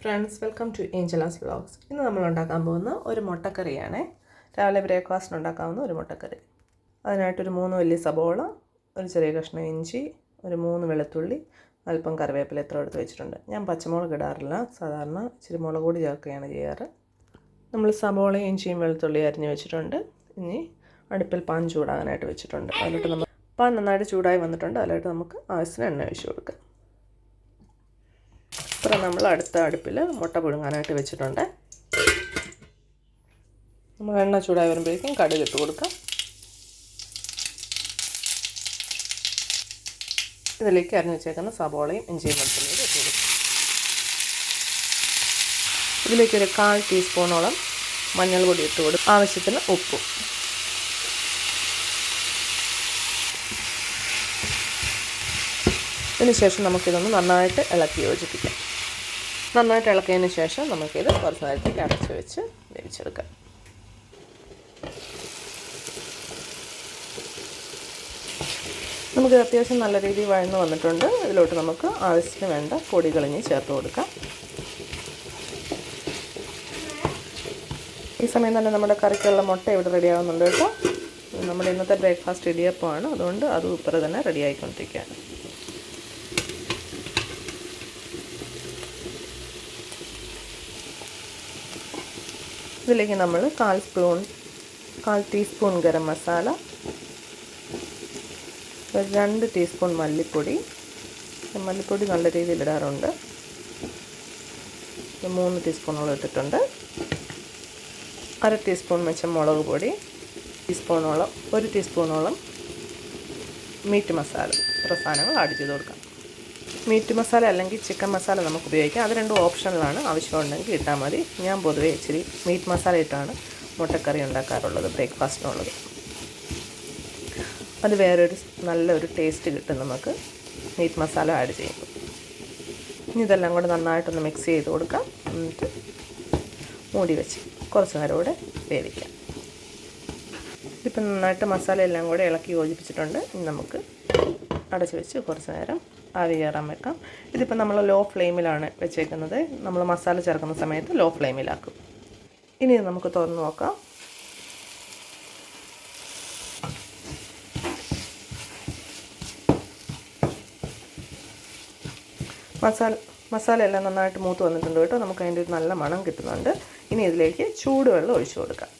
Friends, welcome to Angela's vlogs. ഇന്ന് നമ്മൾ ഉണ്ടാക്കാൻ പോകുന്ന ഒരു മുട്ടക്കറിയാണ്. രാവിലെ ബ്രേക്ക്ഫാസ്റ്റിന് ഉണ്ടാക്കാവുന്ന ഒരു മുട്ടക്കറി. അതിനായിട്ടൊരു 3 വലിയ സബോള, ഒരു ചെറിയ കഷ്ണം ഇഞ്ചി, ഒരു 3 വെളുത്തുള്ളി, അല്പം കറിവേപ്പില എത്ര എടുത്ത് വെച്ചിട്ടുണ്ട്. ഞാൻ പച്ചമുളക് ഇടാറില്ല, സാധാരണ ഇച്ചിരി മുളക് പൊടി ചേർക്കുകയാണ് ചെയ്യാറ്. നമ്മൾ സബോളയും ഇഞ്ചിയും വെളുത്തുള്ളി അരിഞ്ഞ് വെച്ചിട്ടുണ്ട്. ഇനി അടുപ്പിൽ പാൻ ചൂടാകാനായിട്ട് വെച്ചിട്ടുണ്ട്. അതിലോട്ട് നമ്മൾ പാൻ നന്നായിട്ട് ചൂടായി വന്നിട്ടുണ്ട്. അതിലോട്ട് നമുക്ക് ആവശ്യത്തിന് എണ്ണ ഒഴിച്ച് കൊടുക്കാം. ഇപ്പം നമ്മൾ അടുത്ത അടുപ്പിൽ മുട്ട പുഴുങ്ങാനായിട്ട് വെച്ചിട്ടുണ്ട്. നമ്മൾ എണ്ണ ചൂടായി വരുമ്പോഴേക്കും കടുക് ഇട്ട് കൊടുക്കാം. ഇതിലേക്ക് അരിഞ്ഞ് വെച്ചേക്കുന്ന സബോളയും ഇഞ്ചിയും വെളുത്തുള്ളിയും ഇട്ട് കൊടുക്കും. ഇതിലേക്കൊരു 1/4 ടീസ്പൂണോളം മഞ്ഞൾ പൊടി ഇട്ട് കൊടുക്കും. ആവശ്യത്തിന് ഉപ്പും. ഇതിനുശേഷം നമുക്കിതൊന്ന് നന്നായിട്ട് ഇളക്കി യോജിപ്പിക്കാം. നന്നായിട്ട് ഇളക്കിയതിന് ശേഷം നമുക്കിത് കുറച്ച് നേരത്തേക്ക് അടച്ച് വെച്ച് വേവിച്ചെടുക്കാം. നമുക്കിത് അത്യാവശ്യം നല്ല രീതിയിൽ വഴന്ന് വന്നിട്ടുണ്ട്. ഇതിലോട്ട് നമുക്ക് ആവശ്യത്തിന് വേണ്ട പൊടികളിഞ്ഞ് ചേർത്ത് കൊടുക്കാം. ഈ സമയം തന്നെ നമ്മുടെ കറിക്കുള്ള മുട്ട ഇവിടെ റെഡി ആവുന്നുണ്ട് കേട്ടോ. നമ്മുടെ ഇന്നത്തെ ബ്രേക്ക്ഫാസ്റ്റ് ഇടിയപ്പമാണ്, അതുകൊണ്ട് അതും ഇപ്പുറം തന്നെ റെഡി ആയിക്കൊണ്ടിരിക്കുകയാണ്. ഇതിലേക്ക് നമ്മൾ 1/4 ടീസ്പൂൺ ഗരം മസാല, 2 ടീസ്പൂൺ മല്ലിപ്പൊടി നല്ല രീതിയിൽ ഇടാറുണ്ട്. 3 ടീസ്പൂണോളം ഇട്ടിട്ടുണ്ട്. 1/2 ടീസ്പൂൺ വെച്ച മുളക് പൊടി, 1 ടീസ്പൂണോളം മീറ്റ് മസാല. ഇത്ര സാധനങ്ങൾ ആഡ് ചെയ്ത് കൊടുക്കാം. മീറ്റ് മസാല അല്ലെങ്കിൽ ചിക്കൻ മസാല നമുക്ക് ഉപയോഗിക്കാം. അത് രണ്ടും ഓപ്ഷനിലാണ്, ആവശ്യമുണ്ടെങ്കിൽ ഇട്ടാൽ മതി. ഞാൻ പൊതുവേ ഇച്ചിരി മീറ്റ് മസാല ഇട്ടാണ് മുട്ടക്കറി ഉണ്ടാക്കാറുള്ളത്, ബ്രേക്ക്ഫാസ്റ്റിനുള്ളത്. അത് വേറൊരു നല്ലൊരു ടേസ്റ്റ് കിട്ടും നമുക്ക് മീറ്റ് മസാല ആഡ് ചെയ്യുമ്പോൾ. ഇനി ഇതെല്ലാം കൂടെ നന്നായിട്ടൊന്ന് മിക്സ് ചെയ്ത് കൊടുക്കാം. എന്നിട്ട് മൂടി വെച്ച് കുറച്ച് നേരം കൂടെ വേവിക്കാം. ഇപ്പം നന്നായിട്ട് മസാല എല്ലാം കൂടെ ഇളക്കി യോജിപ്പിച്ചിട്ടുണ്ട്. ഇനി നമുക്ക് അടച്ച് വെച്ച് കുറച്ച് നേരം ആവി കയറാൻ വെക്കാം. ഇതിപ്പോൾ നമ്മൾ ലോ ഫ്ലെയിമിലാണ് വെച്ചേക്കുന്നത്. നമ്മൾ മസാല ചേർക്കുന്ന സമയത്ത് ലോ ഫ്ലെയിമിലാക്കും. ഇനി ഇത് നമുക്ക് തുറന്ന് നോക്കാം. മസാല എല്ലാം നന്നായിട്ട് മൂത്ത് വന്നിട്ടുണ്ട് കേട്ടോ. നമുക്ക് അതിൻ്റെ ഒരു നല്ല മണം കിട്ടുന്നുണ്ട്. ഇനി ഇതിലേക്ക് ചൂടുവെള്ളം ഒഴിച്ചു കൊടുക്കാം.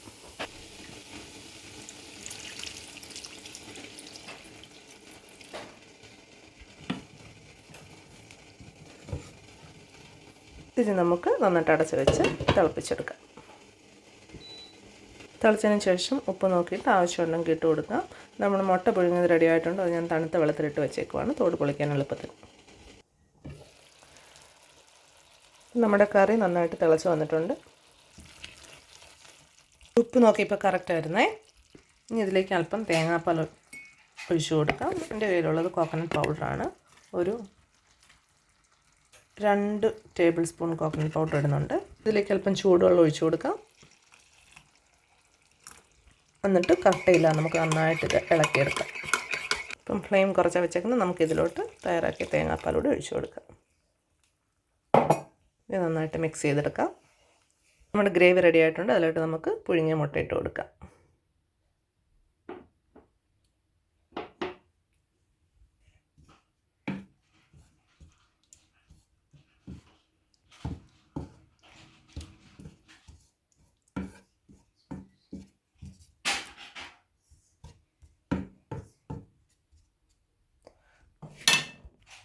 ഇത് നമുക്ക് നന്നായിട്ട് അടച്ച് വെച്ച് തിളപ്പിച്ചെടുക്കാം. തിളച്ചതിന് ശേഷം ഉപ്പ് നോക്കിയിട്ട് ആവശ്യമുണ്ടെങ്കിൽ ഇട്ട് കൊടുക്കാം. നമ്മൾ മുട്ട പുഴുങ്ങിയത് റെഡി ആയിട്ടുണ്ട്. അത് ഞാൻ തണുത്ത വെള്ളത്തിലിട്ട് വെച്ചേക്കുവാണ്, തോട് പൊളിക്കാൻ എളുപ്പത്തിൽ. നമ്മുടെ കറി നന്നായിട്ട് തിളച്ച് വന്നിട്ടുണ്ട്. ഉപ്പ് നോക്കിയപ്പോൾ കറക്റ്റായിരുന്നേ. ഇനി ഇതിലേക്ക് അല്പം തേങ്ങാപ്പാൽ ഒഴിച്ചു കൊടുക്കാം. എൻ്റെ കയ്യിലുള്ളത് കോക്കനട്ട് പൗഡറാണ്. ഒരു 2 ടേബിൾ സ്പൂൺ കോക്കനട്ട് പൗഡർ ഇടുന്നുണ്ട്. ഇതിലേക്ക് അല്പം ചൂടുവെള്ളം ഒഴിച്ചു കൊടുക്കാം. എന്നിട്ട് കട്ടയില്ല, നമുക്ക് നന്നായിട്ട് ഇത് ഇളക്കിയെടുക്കാം. ഇപ്പം ഫ്ലെയിം കുറച്ച് വെച്ചേക്കുന്നത് നമുക്കിതിലോട്ട് തയ്യാറാക്കിയ തേങ്ങാപ്പാലൂടെ ഒഴിച്ചു കൊടുക്കാം. ഇത് നന്നായിട്ട് മിക്സ് ചെയ്തെടുക്കാം. നമ്മുടെ ഗ്രേവി റെഡി ആയിട്ടുണ്ട്. അതിലോട്ട് നമുക്ക് പുഴുങ്ങിയ മുട്ട ഇട്ട് കൊടുക്കാം.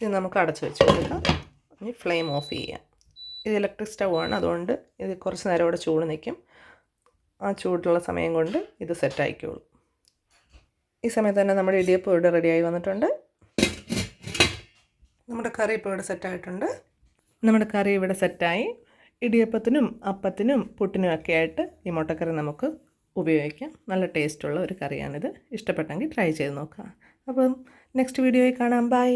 ഇത് നമുക്ക് അടച്ച് വെച്ച് കൊടുക്കാം. ഇനി ഫ്ലെയിം ഓഫ് ചെയ്യാം. ഇത് ഇലക്ട്രിക് സ്റ്റൗ ആണ്, അതുകൊണ്ട് ഇത് കുറച്ച് നേരം ഇവിടെ ചൂട് നിൽക്കും. ആ ചൂടുള്ള സമയം കൊണ്ട് ഇത് സെറ്റായിക്കോളും. ഈ സമയത്ത് തന്നെ നമ്മുടെ ഇടിയപ്പം ഇവിടെ റെഡിയായി വന്നിട്ടുണ്ട്. നമ്മുടെ കറി ഇപ്പോൾ ഇവിടെ സെറ്റായിട്ടുണ്ട്. നമ്മുടെ കറി ഇവിടെ സെറ്റായി. ഇടിയപ്പത്തിനും അപ്പത്തിനും പുട്ടിനും ഒക്കെ ആയിട്ട് ഈ മുട്ടക്കറി നമുക്ക് ഉപയോഗിക്കാം. നല്ല ടേസ്റ്റുള്ള ഒരു കറിയാണിത്. ഇഷ്ടപ്പെട്ടെങ്കിൽ ട്രൈ ചെയ്ത് നോക്കാം. അപ്പം നെക്സ്റ്റ് വീഡിയോയിൽ കാണാം. ബൈ.